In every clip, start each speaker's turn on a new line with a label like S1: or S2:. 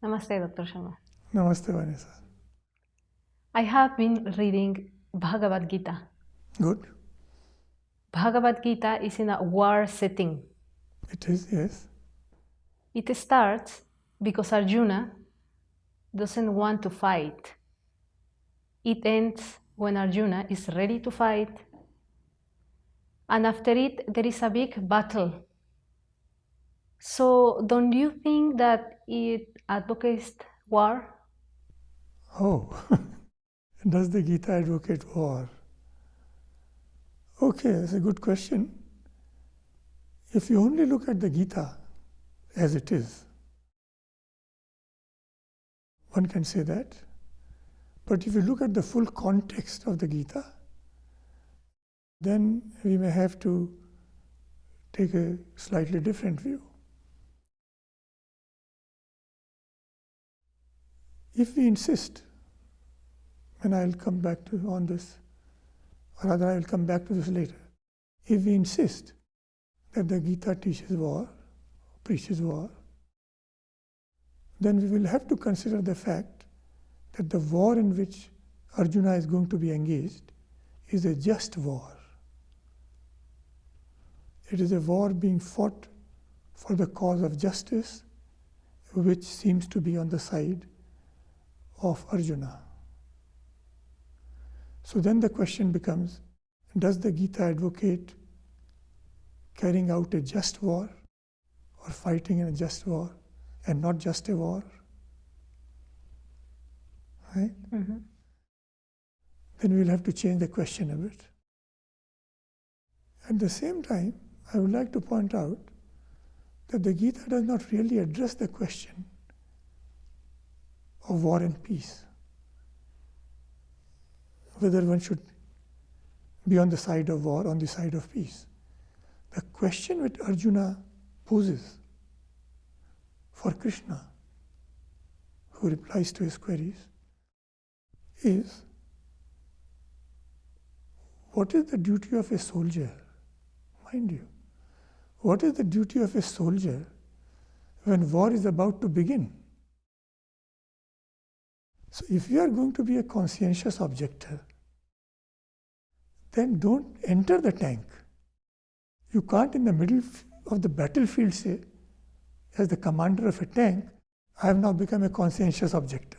S1: Namaste, Dr. Sharma.
S2: Namaste, Vanessa.
S1: I have been reading Bhagavad Gita.
S2: Good.
S1: Bhagavad Gita is in a war setting.
S2: It is, yes.
S1: It starts because Arjuna doesn't want to fight. It ends when Arjuna is ready to fight. And after it, there is a big battle. So, don't you think that it advocates war?
S2: Oh, does the Gita advocate war? Okay, that's a good question. If you only look at the Gita as it is, one can say that. But if you look at the full context of the Gita, then we may have to take a slightly different view. If we insist, and I'll come back on this, or rather I will come back to this later. If we insist that the Gita teaches war, preaches war, then we will have to consider the fact that the war in which Arjuna is going to be engaged is a just war. It is a war being fought for the cause of justice, which seems to be on the side of Arjuna. So then the question becomes, does the Gita advocate carrying out a just war or fighting in a just war and not just a war? Right?
S1: Mm-hmm.
S2: Then we'll have to change the question a bit. At the same time, I would like to point out that the Gita does not really address the question of war and peace, whether one should be on the side of war, on the side of peace. The question which Arjuna poses for Krishna, who replies to his queries, is, what is the duty of a soldier? Mind you, what is the duty of a soldier when war is about to begin? So if you are going to be a conscientious objector, then don't enter the tank. You can't in the middle of the battlefield say, as the commander of a tank, I have now become a conscientious objector.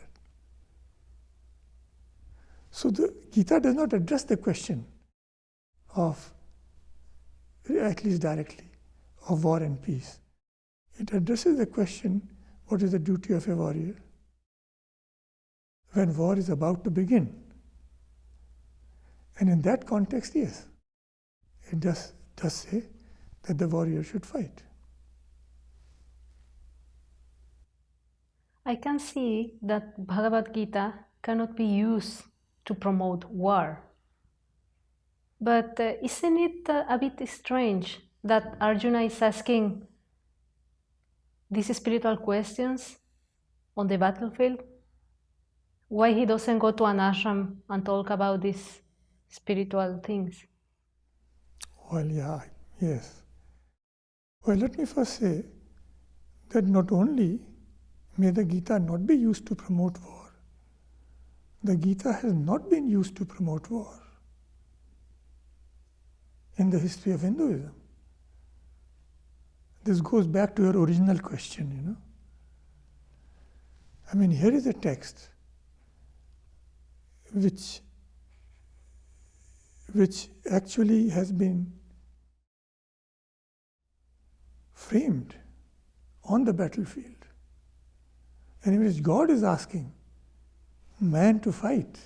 S2: So the Gita does not address the question of, at least directly, of war and peace. It addresses the question, what is the duty of a warrior when war is about to begin? And in that context, yes, it does say that the warrior should fight.
S1: I can see that Bhagavad Gita cannot be used to promote war. But isn't it a bit strange that Arjuna is asking these spiritual questions on the battlefield? Why he doesn't go to an ashram and talk about these spiritual things?
S2: Well, yeah, yes. Well, let me first say that not only may the Gita not be used to promote war, the Gita has not been used to promote war in the history of Hinduism. This goes back to your original question, I mean, here is a text which actually has been framed on the battlefield, and in which God is asking man to fight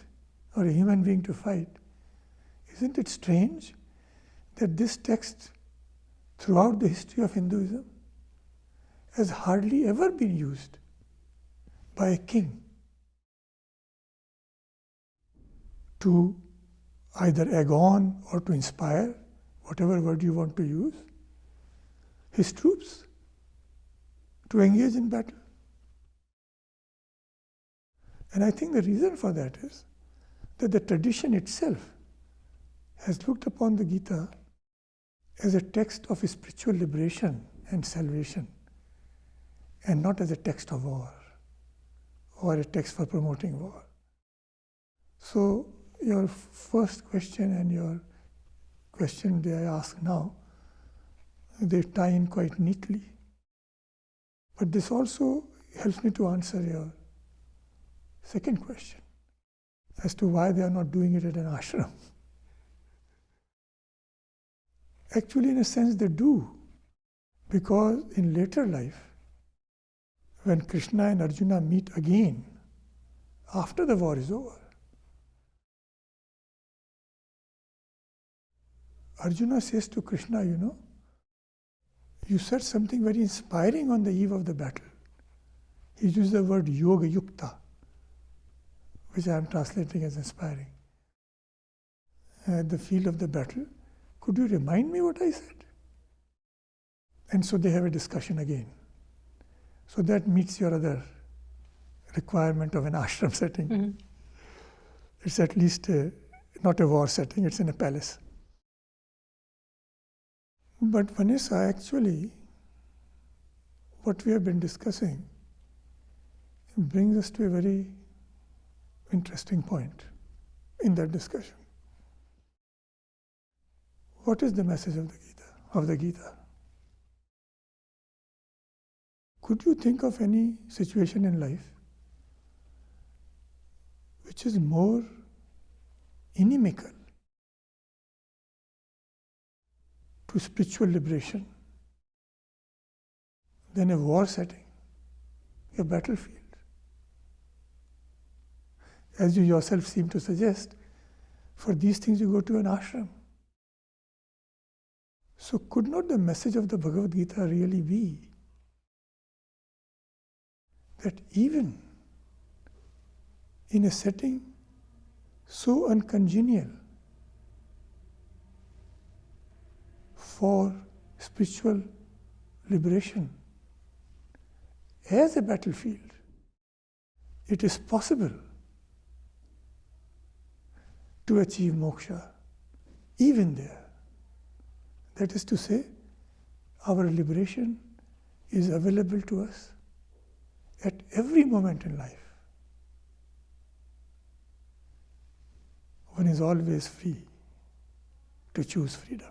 S2: or a human being to fight. Isn't it strange that this text throughout the history of Hinduism has hardly ever been used by a king to either egg on or to inspire, whatever word you want to use, his troops to engage in battle? And I think the reason for that is that the tradition itself has looked upon the Gita as a text of spiritual liberation and salvation, and not as a text of war. or a text for promoting war. So your first question and your question that I ask now, they tie in quite neatly. But this also helps me to answer your second question as to why they are not doing it at an ashram. Actually, in a sense, they do. Because in later life, when Krishna and Arjuna meet again, after the war is over, Arjuna says to Krishna, you said something very inspiring on the eve of the battle. He used the word yoga yukta, which I am translating as inspiring. At the field of the battle, could you remind me what I said? And so they have a discussion again. So that meets your other requirement of an ashram setting.
S1: Mm-hmm.
S2: It's at least not a war setting, it's in a palace. But Vanessa, actually, what we have been discussing brings us to a very interesting point in that discussion. What is the message of the Gita? Could you think of any situation in life which is more inimical to spiritual liberation than a war setting, a battlefield? As you yourself seem to suggest, for these things you go to an ashram. So could not the message of the Bhagavad Gita really be that even in a setting so uncongenial for spiritual liberation as a battlefield, it is possible to achieve moksha even there? That is to say, our liberation is available to us at every moment in life. One is always free to choose freedom.